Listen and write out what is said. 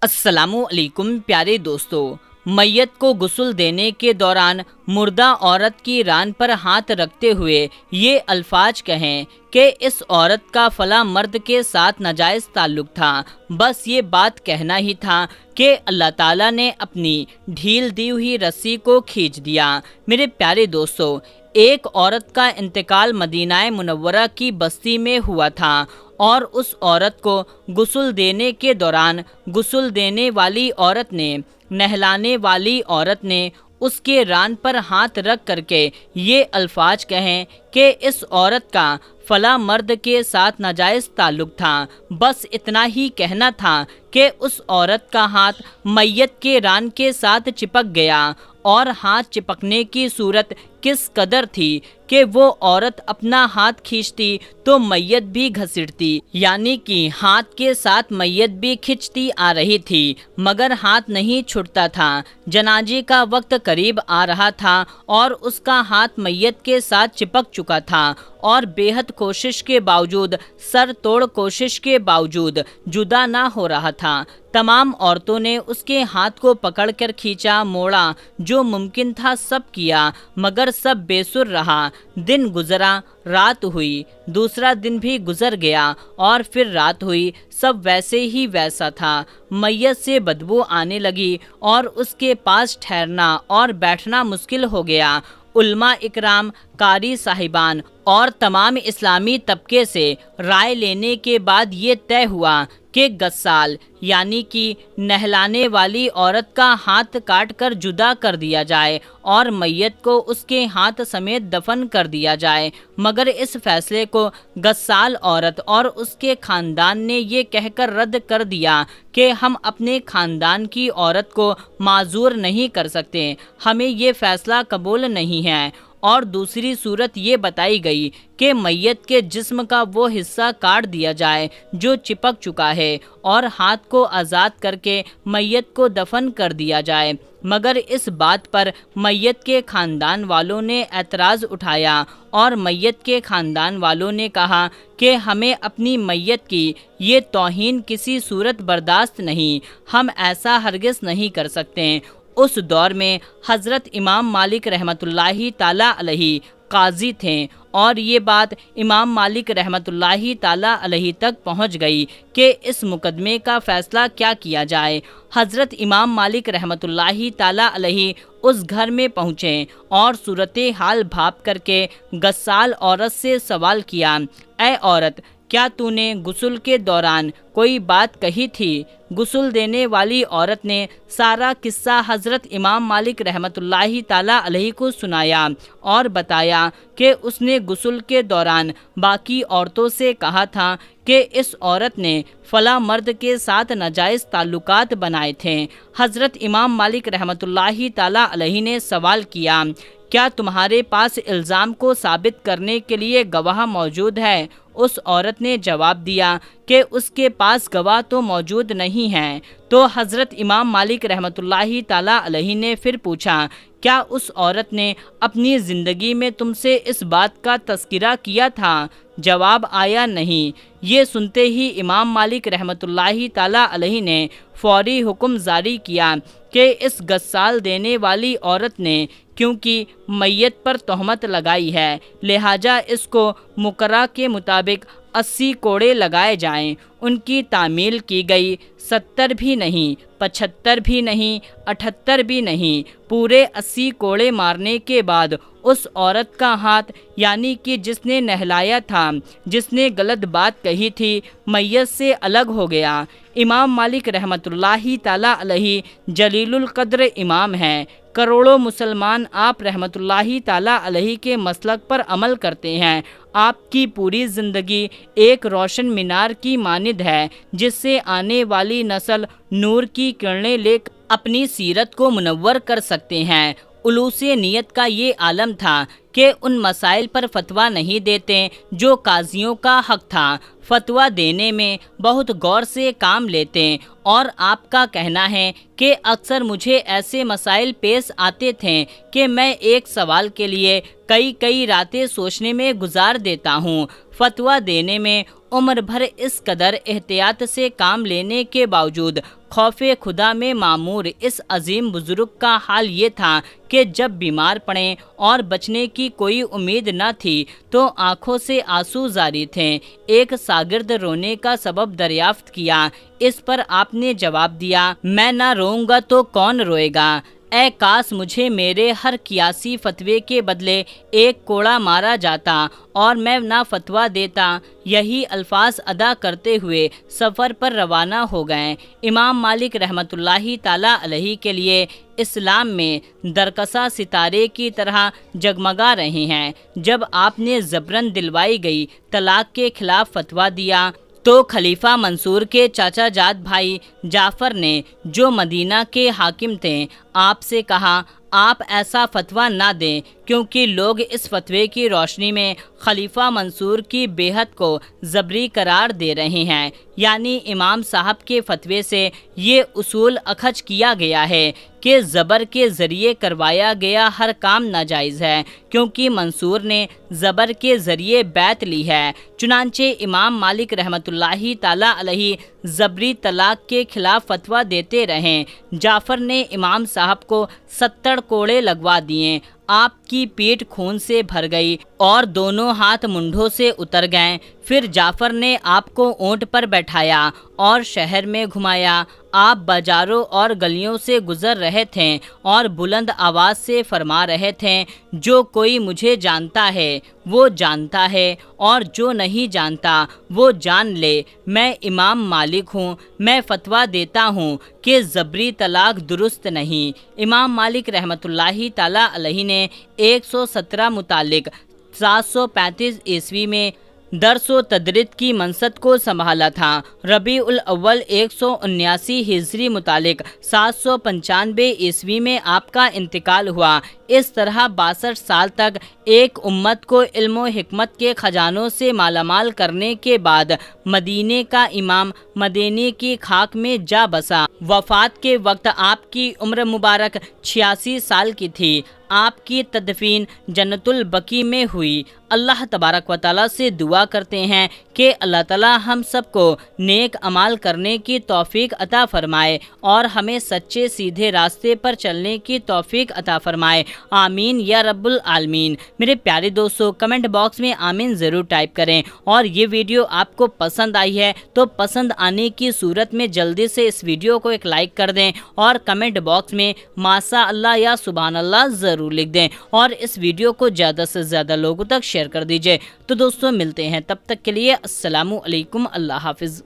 अस्सलामु अलैकुम प्यारे दोस्तों। मैयत को गुस्ल देने के दौरान मुर्दा औरत की रान पर हाथ रखते हुए ये अल्फाज कहें कि इस औरत का फला मर्द के साथ नाजायज़ ताल्लुक़ था। बस ये बात कहना ही था कि अल्लाह ताला ने अपनी ढील दी हुई रस्सी को खींच दिया। मेरे प्यारे दोस्तों, एक औरत का इंतकाल मदीना मुनव्वरा की बस्ती में हुआ था और उस औरत को गुस्ल देने के दौरान गुस्ल देने वाली औरत ने, नहलाने वाली औरत ने उसके रान पर हाथ रख करके ये अल्फाज कहें कि इस औरत का फला मर्द के साथ नाजायज़ ताल्लुक़ था। बस इतना ही कहना था कि उस औरत का हाथ मैयत के रान के साथ चिपक गया और हाथ चिपकने की सूरत किस कदर थी कि वो औरत अपना हाथ खींचती तो मैयत भी घसीटती, यानी कि हाथ के साथ मैयत भी खिंचती आ रही थी मगर हाथ नहीं छूटता था। जनाजे का वक्त करीब आ रहा था और उसका हाथ मैयत के साथ चिपक चुका था और बेहद कोशिश के बावजूद, सर तोड़ कोशिश के बावजूद जुदा ना हो रहा था। तमाम औरतों ने उसके हाथ को पकड़कर खींचा, मोड़ा, जो मुमकिन था सब किया मगर सब बेसुर रहा। दिन गुजरा, रात हुई, दूसरा दिन भी गुजर गया और फिर रात हुई, सब वैसे ही वैसा था। मैयत से बदबू आने लगी और उसके पास ठहरना और बैठना मुश्किल हो गया। उल्मा इकराम, कारी साहिबान और तमाम इस्लामी तबके से राय लेने के बाद ये तय हुआ कि गस्साल यानी कि नहलाने वाली औरत का हाथ काट कर जुदा कर दिया जाए और मैयत को उसके हाथ समेत दफन कर दिया जाए। मगर इस फैसले को गस्साल औरत और उसके ख़ानदान ने ये कहकर रद्द कर दिया कि हम अपने ख़ानदान की औरत को माजूर नहीं कर सकते, हमें ये फ़ैसला कबूल नहीं है। और दूसरी सूरत ये बताई गई कि मैयत के जिस्म का वो हिस्सा काट दिया जाए जो चिपक चुका है और हाथ को आज़ाद करके मैयत को दफन कर दिया जाए। मगर इस बात पर मैयत के ख़ानदान वालों ने एतराज़ उठाया और मैयत के ख़ानदान वालों ने कहा कि हमें अपनी मैयत की ये तौहीन किसी सूरत बर्दाश्त नहीं, हम ऐसा हरगिज़ नहीं कर सकते। उस दौर में हज़रत इमाम मालिक रहमतुल्लाहि ताला अलैहि काजी थे और ये बात इमाम मालिक रहमतुल्लाहि ताला अलैहि तक पहुंच गई कि इस मुकदमे का फ़ैसला क्या किया जाए। हज़रत इमाम मालिक रहमतुल्लाहि ताला अलैहि उस घर में पहुँचे और सूरत हाल भाप करके गस्साल औरत से सवाल किया, ऐ औरत, क्या तूने गुस्ल के दौरान कोई बात कही थी? गुस्ल देने वाली औरत ने सारा किस्सा हज़रत इमाम मालिक रहमतुल्लाहि ताला अलैहि को सुनाया और बताया कि उसने गुस्ल के दौरान बाकी औरतों से कहा था कि इस औरत ने फला मर्द के साथ नाजायज़ ताल्लुकात बनाए थे। हज़रत इमाम मालिक रहमतुल्लाहि ताला अलैहि ने सवाल किया, क्या तुम्हारे पास इल्ज़ाम को साबित करने के लिए गवाह मौजूद है? उस औरत ने जवाब दिया कि उसके पास गवाह तो मौजूद नहीं हैं। तो हज़रत इमाम मालिक रहमतुल्लाहि ताला अलैहि ने फिर पूछा, क्या उस औरत ने अपनी ज़िंदगी में तुमसे इस बात का तज़किरा किया था? जवाब आया नहीं। ये सुनते ही इमाम मालिक रहमतुल्लाहि ताला अलैहि ने फ़ौरी हुक्म जारी किया कि इस गस्साल देने वाली औरत ने क्योंकि मैयत पर तोहमत लगाई है, लिहाजा इसको मुकर्रा के मुताबिक 80 कोड़े लगाए जाएं। उनकी तामील की गई, 70 भी नहीं, 75 भी नहीं, 78 भी नहीं, पूरे 80 कोड़े मारने के बाद उस औरत का हाथ, यानी कि जिसने नहलाया था, जिसने गलत बात कही थी, मैयत से अलग हो गया। इमाम मालिक रहमतुल्लाहि ताला अलैहि जलीलुल कद्र इमाम हैं। करोड़ों मुसलमान आप रहमतुल्लाहि ताला अलैहि के मसलक पर अमल करते हैं। आपकी पूरी ज़िंदगी एक रोशन मीनार की मानिद है जिससे आने वाली नस्ल नूर की किरणें लेकर अपनी सीरत को मुनव्वर कर सकते हैं। उलूसे नियत का ये आलम था कि उन मसाइल पर फतवा नहीं देते जो काजियों का हक था। फतवा देने में बहुत गौर से काम लेते और आपका कहना है कि अक्सर मुझे ऐसे मसाइल पेश आते थे कि मैं एक सवाल के लिए कई कई रातें सोचने में गुजार देता हूँ। فتویٰ دینے میں عمر بھر اس قدر احتیاط سے کام لینے کے باوجود خوف خدا میں معمور اس عظیم بزرگ کا حال یہ تھا کہ جب بیمار پڑیں اور بچنے کی کوئی امید نہ تھی تو آنکھوں سے آنسو جاری تھے۔ ایک شاگرد رونے کا سبب دریافت کیا، اس پر آپ نے جواب دیا، میں نہ روؤں گا تو کون روئے گا؟ اے کاش مجھے میرے ہر قیاسی فتوے کے بدلے ایک کوڑا مارا جاتا اور میں نہ فتویٰ دیتا۔ یہی الفاظ ادا کرتے ہوئے سفر پر روانہ ہو گئے۔ امام مالک رحمۃ اللہ تعالیٰ علیہ کے لیے اسلام میں درکسا ستارے کی طرح جگمگا رہے ہیں۔ جب آپ نے جبراً دلوائی گئی طلاق کے خلاف فتویٰ دیا تو خلیفہ منصور کے چاچا جاد بھائی جعفر نے، جو مدینہ کے حاکم تھے، آپ سے کہا آپ ایسا فتویٰ نہ دیں، کیونکہ لوگ اس فتوے کی روشنی میں خلیفہ منصور کی بیعت کو جبری قرار دے رہے ہیں۔ یعنی امام صاحب کے فتوے سے یہ اصول اخذ کیا گیا ہے کہ زبر کے ذریعے کروایا گیا ہر کام ناجائز ہے، کیونکہ منصور نے زبر کے ذریعے بیعت لی ہے۔ چنانچہ امام مالک رحمۃ اللہ تعالیٰ علیہ زبری طلاق کے خلاف فتویٰ دیتے رہیں۔ جعفر نے امام صاحب کو 70 کوڑے لگوا دیے۔ آپ کی پیٹھ خون سے بھر گئی اور دونوں ہاتھ منڈھوں سے اتر گئے۔ پھر جعفر نے آپ کو اونٹ پر بیٹھایا اور شہر میں گھمایا۔ آپ بازاروں اور گلیوں سے گزر رہے تھے اور بلند آواز سے فرما رہے تھے، جو کوئی مجھے جانتا ہے وہ جانتا ہے اور جو نہیں جانتا وہ جان لے، میں امام مالک ہوں، میں فتویٰ دیتا ہوں کہ زبری طلاق درست نہیں۔ امام مالک رحمۃ اللہ تعالیٰ علیہ نے 117 متعلق 735 عیسوی میں درس و تدریس کی منصب کو سنبھالا تھا۔ ربیع الاول 179 ہجری مطابق 795 عیسوی میں آپ کا انتقال ہوا۔ اس طرح 62 سال تک ایک امت کو علم و حکمت کے خزانوں سے مالا مال کرنے کے بعد مدینے کا امام مدینے کی خاک میں جا بسا۔ وفات کے وقت آپ کی عمر مبارک 86 سال کی تھی۔ آپ کی تدفین جنت البقیع میں ہوئی۔ اللہ تبارک و تعالیٰ سے دعا کرتے ہیں کہ اللہ تعالیٰ ہم سب کو نیک اعمال کرنے کی توفیق عطا فرمائے اور ہمیں سچے سیدھے راستے پر چلنے کی توفیق عطا فرمائے، آمین یا رب العالمین۔ میرے پیارے دوستو، کمنٹ باکس میں آمین ضرور ٹائپ کریں، اور یہ ویڈیو آپ کو پسند آئی ہے تو پسند آنے کی صورت میں جلدی سے اس ویڈیو کو ایک لائک کر دیں اور کمنٹ باکس میں ماشاء اللہ یا سبحان اللہ ضرور لکھ دیں، اور اس ویڈیو کو زیادہ سے زیادہ لوگوں تک شیئر کر دیجئے۔ تو دوستو ملتے ہیں، تب تک کے لیے السلام علیکم، اللہ حافظ۔